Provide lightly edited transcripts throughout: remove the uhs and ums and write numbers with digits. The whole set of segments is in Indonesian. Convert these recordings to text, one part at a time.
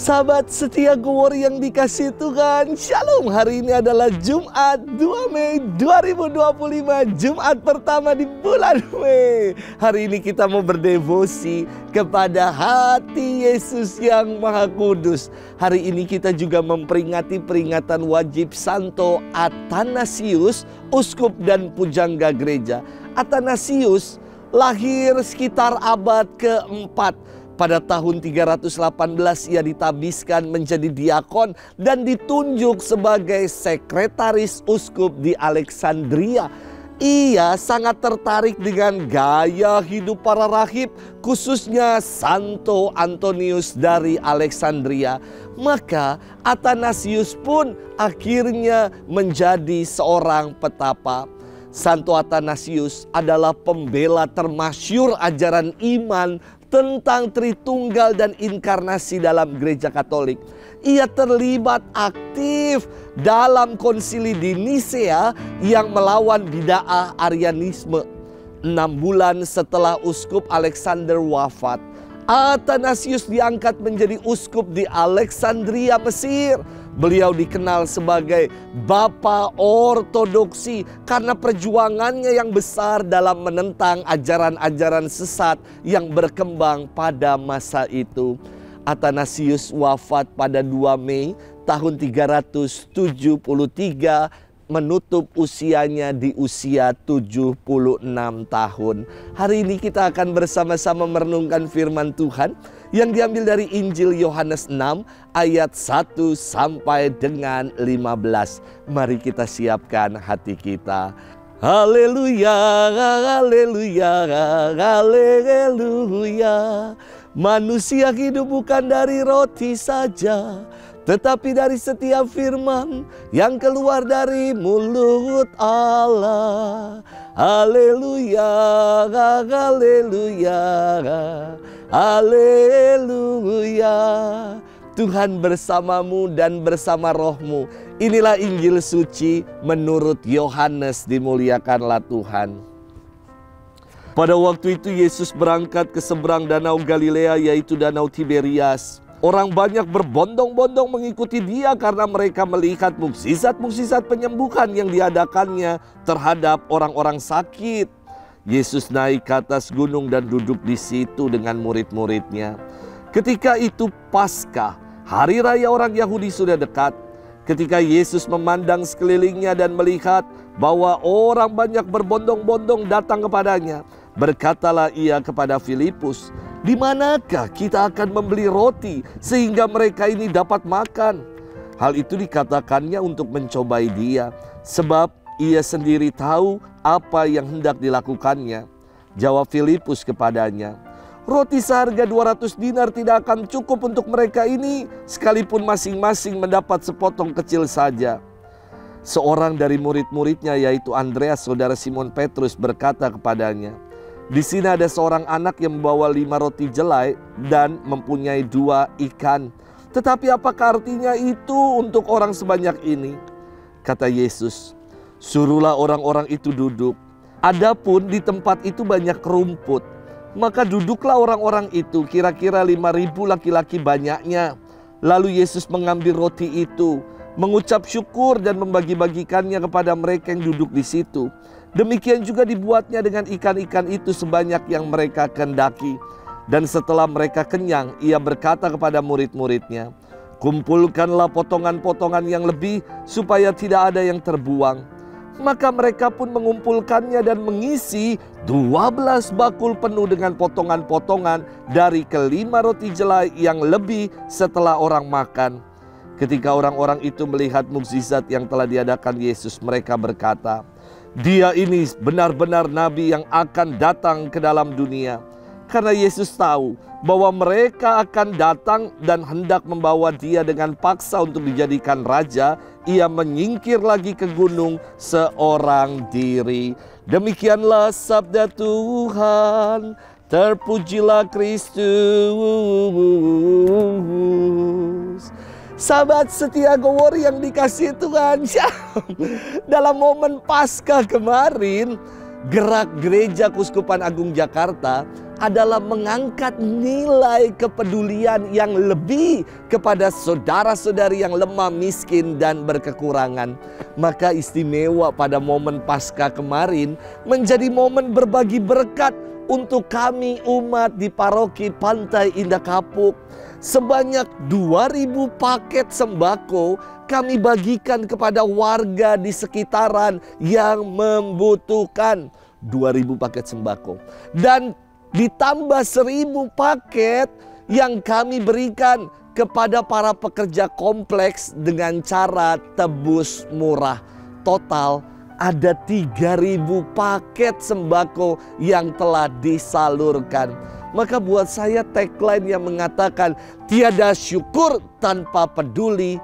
Sahabat setia Glory yang dikasihi Tuhan, Shalom. Hari ini adalah Jumat 2 Mei 2025, Jumat pertama di bulan Mei. Hari ini kita mau berdevosi kepada hati Yesus yang Maha Kudus. Hari ini kita juga memperingati peringatan wajib Santo Athanasius, uskup dan pujangga gereja. Athanasius lahir sekitar abad keempat. Pada tahun 318 ia ditabiskan menjadi diakon dan ditunjuk sebagai sekretaris uskup di Alexandria. Ia sangat tertarik dengan gaya hidup para rahib, khususnya Santo Antonius dari Alexandria. Maka Athanasius pun akhirnya menjadi seorang petapa. Santo Athanasius adalah pembela termasyhur ajaran iman tentang Tritunggal dan inkarnasi dalam gereja Katolik. Ia terlibat aktif dalam konsili di Nisea yang melawan bid'ah Arianisme. 6 bulan setelah uskup Alexander wafat, Athanasius diangkat menjadi uskup di Alexandria, Mesir. Beliau dikenal sebagai Bapa Ortodoksi karena perjuangannya yang besar dalam menentang ajaran-ajaran sesat yang berkembang pada masa itu. Athanasius wafat pada 2 Mei tahun 373, menutup usianya di usia 76 tahun. Hari ini kita akan bersama-sama merenungkan firman Tuhan yang diambil dari Injil Yohanes 6 ayat 1 sampai dengan 15. Mari kita siapkan hati kita. Haleluya, haleluya, haleluya. Manusia hidup bukan dari roti saja, tetapi dari setiap firman yang keluar dari mulut Allah. Haleluya, haleluya, haleluya. Tuhan bersamamu dan bersama rohmu. Inilah Injil suci menurut Yohanes, dimuliakanlah Tuhan. Pada waktu itu Yesus berangkat ke seberang danau Galilea, yaitu danau Tiberias. Orang banyak berbondong-bondong mengikuti dia karena mereka melihat mukjizat-mukjizat penyembuhan yang diadakannya terhadap orang-orang sakit. Yesus naik ke atas gunung dan duduk di situ dengan murid-muridnya. Ketika itu Paskah, hari raya orang Yahudi, sudah dekat. Ketika Yesus memandang sekelilingnya dan melihat bahwa orang banyak berbondong-bondong datang kepadanya, berkatalah ia kepada Filipus, "Di manakah kita akan membeli roti sehingga mereka ini dapat makan?" Hal itu dikatakannya untuk mencobai dia, sebab ia sendiri tahu apa yang hendak dilakukannya. Jawab Filipus kepadanya, "Roti seharga 200 dinar tidak akan cukup untuk mereka ini, sekalipun masing-masing mendapat sepotong kecil saja." Seorang dari murid-muridnya, yaitu Andreas saudara Simon Petrus, berkata kepadanya, "Di sini ada seorang anak yang membawa 5 roti jelai dan mempunyai 2 ikan. Tetapi apakah artinya itu untuk orang sebanyak ini?" Kata Yesus, "Suruhlah orang-orang itu duduk." Adapun di tempat itu banyak rumput, maka duduklah orang-orang itu, kira-kira 5.000 laki-laki banyaknya. Lalu Yesus mengambil roti itu, mengucap syukur dan membagi-bagikannya kepada mereka yang duduk di situ. Demikian juga dibuatnya dengan ikan-ikan itu sebanyak yang mereka kehendaki. Dan setelah mereka kenyang, ia berkata kepada murid-muridnya, "Kumpulkanlah potongan-potongan yang lebih supaya tidak ada yang terbuang." Maka mereka pun mengumpulkannya dan mengisi 12 bakul penuh dengan potongan-potongan dari kelima roti jelai yang lebih setelah orang makan. Ketika orang-orang itu melihat mukjizat yang telah diadakan Yesus, mereka berkata, "Dia ini benar-benar nabi yang akan datang ke dalam dunia." Karena Yesus tahu bahwa mereka akan datang dan hendak membawa dia dengan paksa untuk dijadikan raja, ia menyingkir lagi ke gunung seorang diri. Demikianlah sabda Tuhan. Terpujilah Kristus. Sahabat setia Glory yang dikasihi Tuhan, dalam momen Paskah kemarin, gerak Gereja Keuskupan Agung Jakarta adalah mengangkat nilai kepedulian yang lebih kepada saudara-saudari yang lemah, miskin, dan berkekurangan. Maka istimewa pada momen Paskah kemarin menjadi momen berbagi berkat untuk kami umat di paroki Pantai Indah Kapuk. Sebanyak 2.000 paket sembako kami bagikan kepada warga di sekitaran yang membutuhkan. 2.000 paket sembako. Dan ditambah 1.000 paket yang kami berikan kepada para pekerja kompleks dengan cara tebus murah. Total ada 3.000 paket sembako yang telah disalurkan. Maka buat saya tagline yang mengatakan tiada syukur tanpa peduli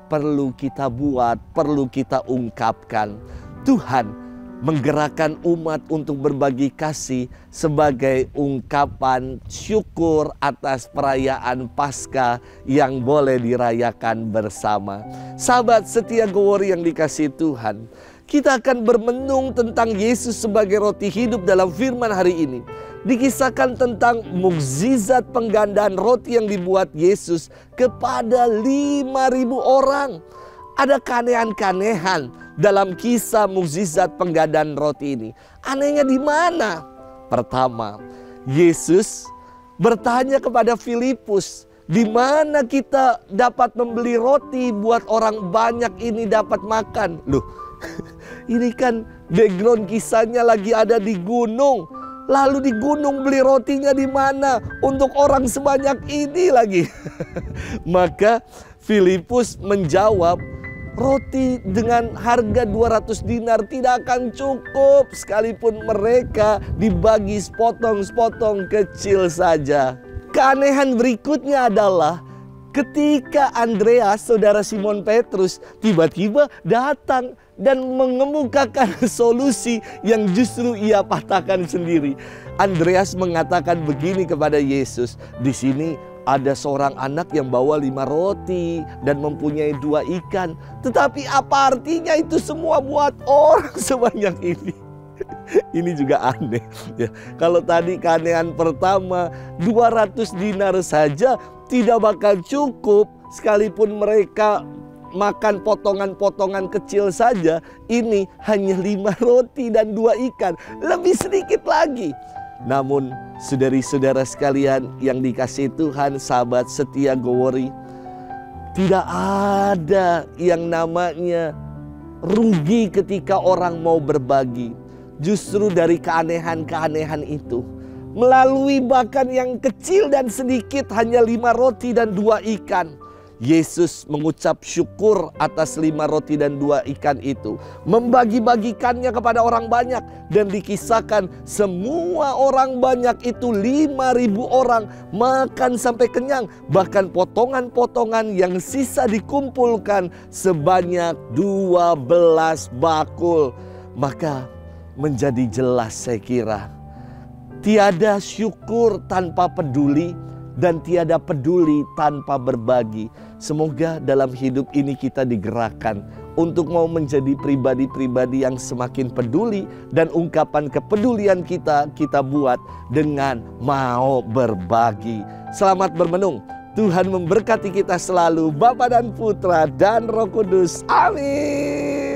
perlu kita buat, perlu kita ungkapkan. Tuhan menggerakkan umat untuk berbagi kasih sebagai ungkapan syukur atas perayaan Paskah yang boleh dirayakan bersama. Sahabat setia Gowori yang dikasihi Tuhan, kita akan bermenung tentang Yesus sebagai roti hidup dalam firman hari ini. Dikisahkan tentang mukjizat penggandaan roti yang dibuat Yesus kepada 5.000 orang. Ada keanehan-keanehan dalam kisah mukjizat penggandaan roti ini. Anehnya di mana? Pertama, Yesus bertanya kepada Filipus, di mana kita dapat membeli roti buat orang banyak ini dapat makan? Loh, ini kan background kisahnya lagi ada di gunung. Lalu di gunung beli rotinya di mana? Untuk orang sebanyak ini lagi. Maka Filipus menjawab, roti dengan harga 200 dinar tidak akan cukup sekalipun mereka dibagi sepotong-sepotong kecil saja. Keanehan berikutnya adalah ketika Andreas, saudara Simon Petrus, tiba-tiba datang dan mengemukakan solusi yang justru ia patahkan sendiri. Andreas mengatakan begini kepada Yesus, di sini ada seorang anak yang bawa 5 roti dan mempunyai 2 ikan. Tetapi apa artinya itu semua buat orang sebanyak ini? Ini juga aneh ya. Kalau tadi keanehan pertama 200 dinar saja tidak bakal cukup sekalipun mereka makan potongan-potongan kecil saja. Ini hanya 5 roti dan 2 ikan, lebih sedikit lagi. Namun saudari-saudara sekalian yang dikasihi Tuhan, sahabat setia Gowori, tidak ada yang namanya rugi ketika orang mau berbagi. Justru dari keanehan-keanehan itu, melalui bahkan yang kecil dan sedikit, hanya 5 roti dan 2 ikan, Yesus mengucap syukur atas 5 roti dan 2 ikan itu, membagi-bagikannya kepada orang banyak. Dan dikisahkan semua orang banyak itu 5.000 orang makan sampai kenyang. Bahkan potongan-potongan yang sisa dikumpulkan sebanyak 12 bakul. Maka menjadi jelas saya kira, tiada syukur tanpa peduli dan tiada peduli tanpa berbagi. Semoga dalam hidup ini kita digerakkan untuk mau menjadi pribadi-pribadi yang semakin peduli, dan ungkapan kepedulian kita buat dengan mau berbagi. Selamat bermenung. Tuhan memberkati kita selalu, Bapa dan Putra dan Roh Kudus. Amin.